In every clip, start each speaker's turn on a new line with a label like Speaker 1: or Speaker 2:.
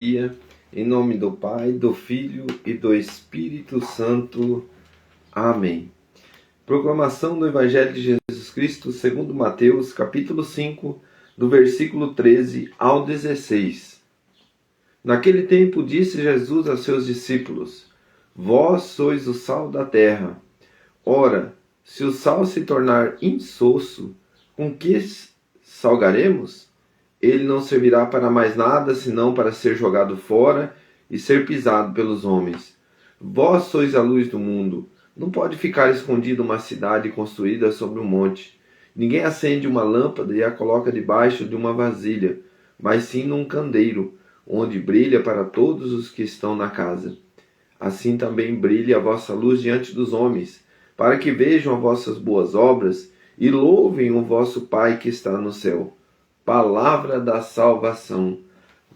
Speaker 1: Dia, em nome do Pai, do Filho e do Espírito Santo. Amém. Proclamação do Evangelho de Jesus Cristo segundo Mateus, capítulo 5, do versículo 13 ao 16. Naquele tempo disse Jesus a seus discípulos: Vós sois o sal da terra. Ora, se o sal se tornar insosso, com que salgaremos? Ele não servirá para mais nada, senão para ser jogado fora e ser pisado pelos homens. Vós sois a luz do mundo. Não pode ficar escondida uma cidade construída sobre um monte. Ninguém acende uma lâmpada e a coloca debaixo de uma vasilha, mas sim num candeeiro, onde brilha para todos os que estão na casa. Assim também brilhe a vossa luz diante dos homens, para que vejam as vossas boas obras e louvem o vosso Pai que está no céu. Palavra da salvação.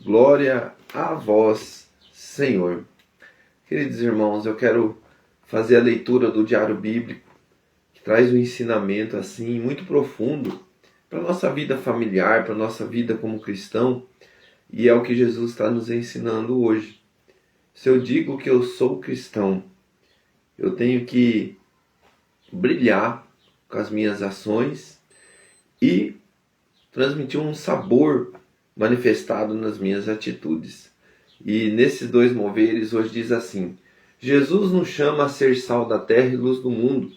Speaker 1: Glória a vós, Senhor. Queridos irmãos, eu quero fazer a leitura do diário bíblico, que traz um ensinamento assim muito profundo para a nossa vida familiar, para a nossa vida como cristão, e é o que Jesus está nos ensinando hoje. Se eu digo que eu sou cristão, eu tenho que brilhar com as minhas ações e transmitir um sabor manifestado nas minhas atitudes. E nesses dois moveres, hoje diz assim: Jesus nos chama a ser sal da terra e luz do mundo.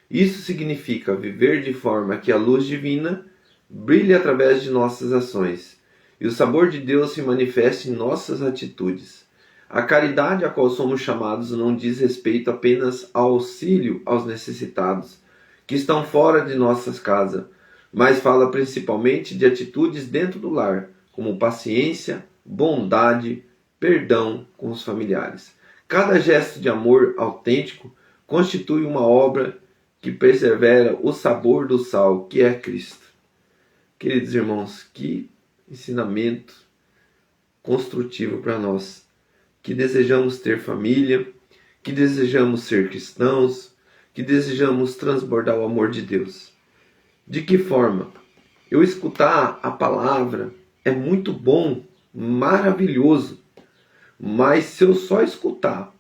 Speaker 1: Isso significa viver de forma que a luz divina brilhe através de nossas ações e o sabor de Deus se manifeste em nossas atitudes. A caridade a qual somos chamados não diz respeito apenas ao auxílio aos necessitados que estão fora de nossas casas, mas fala principalmente de atitudes dentro do lar, como paciência, bondade, perdão com os familiares. Cada gesto de amor autêntico constitui uma obra que persevera o sabor do sal, que é Cristo. Queridos irmãos, que ensinamento construtivo para nós, que desejamos ter família, que desejamos ser cristãos, que desejamos transbordar o amor de Deus. De que forma? Eu escutar a palavra é muito bom, maravilhoso, mas se eu só escutar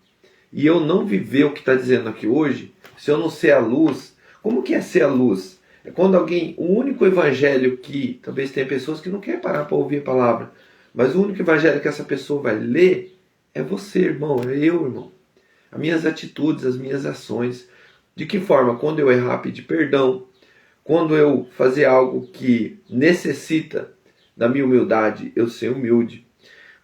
Speaker 1: e eu não viver o que está dizendo aqui hoje, se eu não ser a luz, como que é ser a luz? É quando alguém, o único evangelho que, talvez tenha pessoas que não querem parar para ouvir a palavra, mas o único evangelho que essa pessoa vai ler é você, irmão, é eu, irmão. As minhas atitudes, as minhas ações. De que forma? Quando eu errar, pedir perdão. Quando eu fazer algo que necessita da minha humildade, eu ser humilde.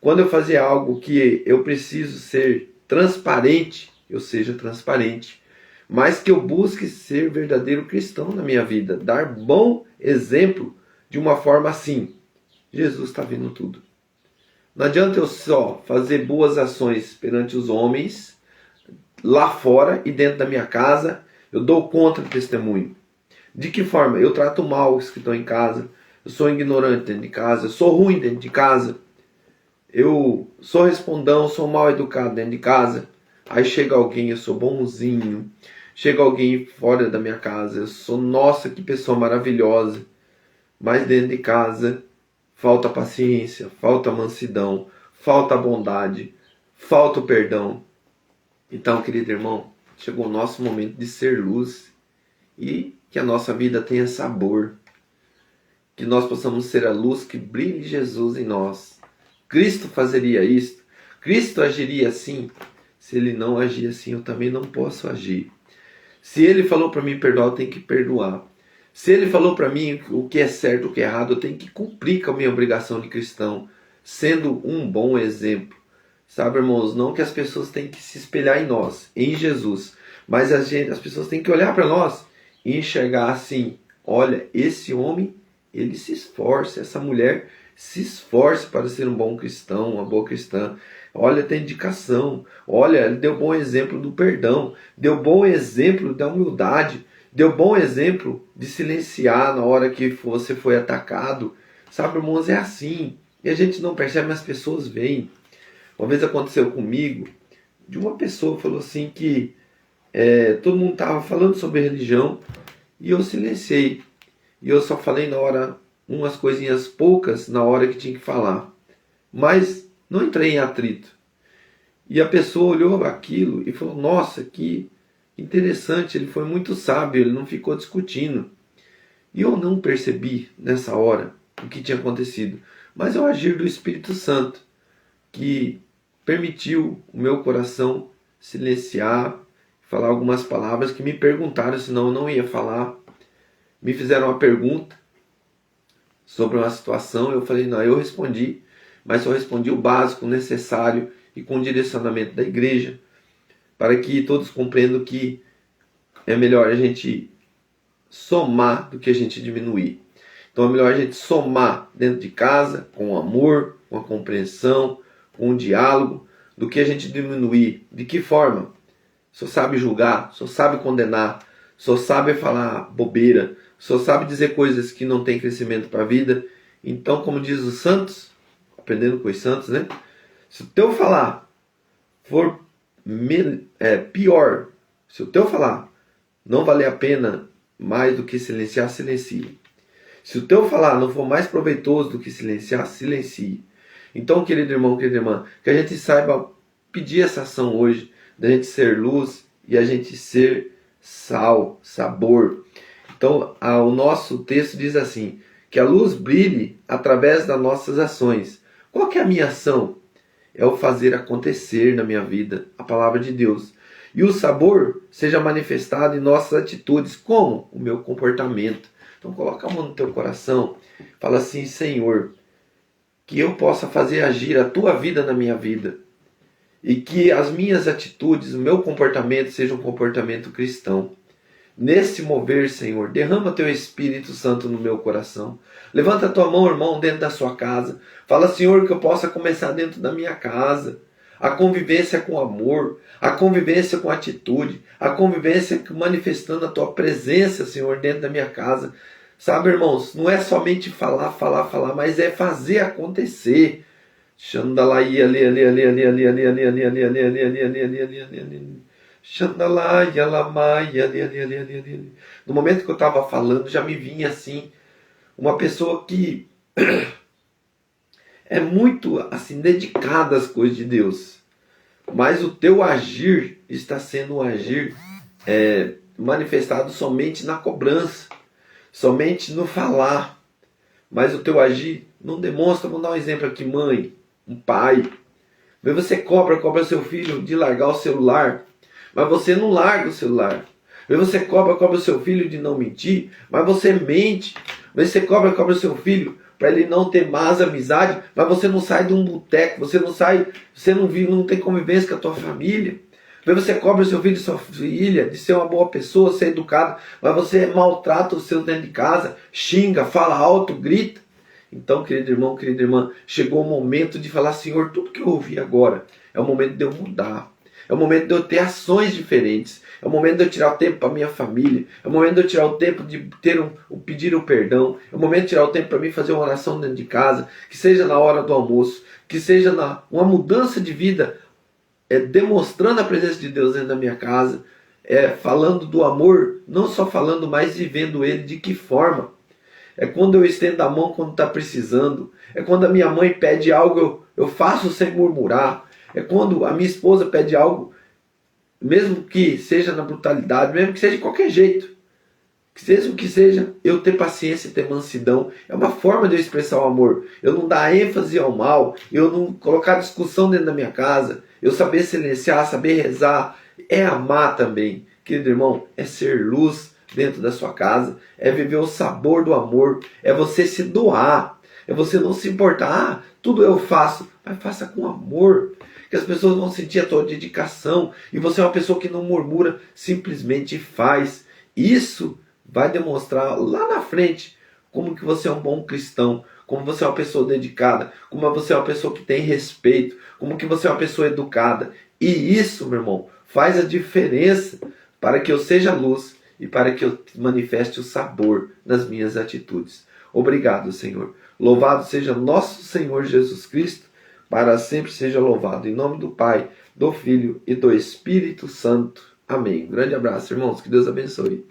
Speaker 1: Quando eu fazer algo que eu preciso ser transparente, eu seja transparente. Mas que eu busque ser verdadeiro cristão na minha vida. Dar bom exemplo de uma forma assim. Jesus está vendo tudo. Não adianta eu só fazer boas ações perante os homens, lá fora e dentro da minha casa, eu dou contra-testemunho. De que forma? Eu trato mal os que estão em casa, eu sou ignorante dentro de casa, eu sou ruim dentro de casa, eu sou respondão, sou mal educado dentro de casa. Aí chega alguém, eu sou bonzinho, chega alguém fora da minha casa, eu sou, nossa, que pessoa maravilhosa. Mas dentro de casa falta paciência, falta mansidão, falta bondade, falta o perdão. Então, querido irmão, chegou o nosso momento de ser luz e que a nossa vida tenha sabor. Que nós possamos ser a luz que brilhe Jesus em nós. Cristo fazeria isto? Cristo agiria assim? Se Ele não agir assim, eu também não posso agir. Se Ele falou para mim perdoar, eu tenho que perdoar. Se Ele falou para mim o que é certo, o que é errado, eu tenho que cumprir com a minha obrigação de cristão, sendo um bom exemplo. Sabe, irmãos, não que as pessoas têm que se espelhar em nós, em Jesus, mas as pessoas têm que olhar para nós e enxergar assim: olha, esse homem, ele se esforça, essa mulher se esforça para ser um bom cristão, uma boa cristã. Olha, tem dedicação. Olha, ele deu bom exemplo do perdão, deu bom exemplo da humildade, deu bom exemplo de silenciar na hora que você foi atacado. Sabe, irmãos, é assim. E a gente não percebe, mas as pessoas veem. Uma vez aconteceu comigo, de uma pessoa falou assim que todo mundo estava falando sobre religião e eu silenciei. E eu só falei na hora umas coisinhas poucas na hora que tinha que falar. Mas não entrei em atrito. E a pessoa olhou aquilo e falou, nossa, que interessante, ele foi muito sábio, ele não ficou discutindo. E eu não percebi nessa hora o que tinha acontecido, mas é o agir do Espírito Santo, que permitiu o meu coração silenciar, falar algumas palavras que me perguntaram, senão eu não ia falar. Me fizeram uma pergunta sobre uma situação, eu falei, não, eu respondi, mas só respondi o básico, o necessário e com o direcionamento da igreja, para que todos compreendam que é melhor a gente somar do que a gente diminuir. Então é melhor a gente somar dentro de casa, com amor, com a compreensão, com o diálogo, do que a gente diminuir. De que forma? Só sabe julgar, só sabe condenar, só sabe falar bobeira, só sabe dizer coisas que não tem crescimento para a vida. Então, como diz os santos, aprendendo com os santos, né? Se o teu falar for pior, se o teu falar não valer a pena mais do que silenciar, silencie. Se o teu falar não for mais proveitoso do que silenciar, silencie. Então, querido irmão, querida irmã, que a gente saiba pedir essa ação hoje, da gente ser luz e a gente ser sal, sabor. Então, o nosso texto diz assim, que a luz brilhe através das nossas ações. Qual que é a minha ação? É o fazer acontecer na minha vida a palavra de Deus. E o sabor seja manifestado em nossas atitudes. Como? O meu comportamento. Então coloca a mão no teu coração. Fala assim, Senhor, que eu possa fazer agir a tua vida na minha vida. E que as minhas atitudes, o meu comportamento seja um comportamento cristão. Nesse mover, Senhor, derrama teu Espírito Santo no meu coração. Levanta a tua mão, irmão, dentro da sua casa. Fala, Senhor, que eu possa começar dentro da minha casa. A convivência com amor, a convivência com atitude, a convivência manifestando a tua presença, Senhor, dentro da minha casa. Sabe, irmãos, não é somente falar, mas é fazer acontecer. Xandalaia, ali. Xandalaia, lamaia, ali. No momento que eu estava falando, já me vinha assim, uma pessoa que é muito assim dedicada às coisas de Deus, mas o teu agir está sendo um agir manifestado somente na cobrança, somente no falar, mas o teu agir não demonstra. Vou dar um exemplo aqui, mãe, um pai, você cobra seu filho de largar o celular, mas você não larga o celular. Você cobra o seu filho de não mentir, mas você mente. Você cobra o seu filho para ele não ter más amizade, mas você não sai de um boteco, você não tem convivência com a tua família. Você cobra o seu filho e sua filha de ser uma boa pessoa, ser educado, mas você maltrata os seus dentro de casa, xinga, fala alto, grita. Então, querido irmão, querida irmã, chegou o momento de falar, Senhor, tudo que eu ouvi agora é o momento de eu mudar. É o momento de eu ter ações diferentes. É o momento de eu tirar o tempo para minha família. É o momento de eu tirar o tempo de pedir o perdão. É o momento de tirar o tempo para mim fazer uma oração dentro de casa. Que seja na hora do almoço. Que seja uma mudança de vida. Demonstrando a presença de Deus dentro da minha casa. Falando do amor. Não só falando, mas vivendo ele. De que forma? É quando eu estendo a mão quando está precisando. É quando a minha mãe pede algo, eu faço sem murmurar. É quando a minha esposa pede algo, mesmo que seja na brutalidade, mesmo que seja de qualquer jeito, que seja o que seja, eu ter paciência e ter mansidão. É uma forma de eu expressar o amor. Eu não dar ênfase ao mal, eu não colocar discussão dentro da minha casa, eu saber silenciar, saber rezar, é amar também. Querido irmão, é ser luz dentro da sua casa, é viver o sabor do amor, é você se doar, é você não se importar, tudo eu faço, mas faça com amor, que as pessoas vão sentir a tua dedicação, e você é uma pessoa que não murmura, simplesmente faz. Isso vai demonstrar lá na frente como que você é um bom cristão, como você é uma pessoa dedicada, como você é uma pessoa que tem respeito, como que você é uma pessoa educada. E isso, meu irmão, faz a diferença para que eu seja luz e para que eu manifeste o sabor nas minhas atitudes. Obrigado, Senhor. Louvado seja nosso Senhor Jesus Cristo, para sempre seja louvado. Em nome do Pai, do Filho e do Espírito Santo. Amém. Um grande abraço, irmãos. Que Deus abençoe.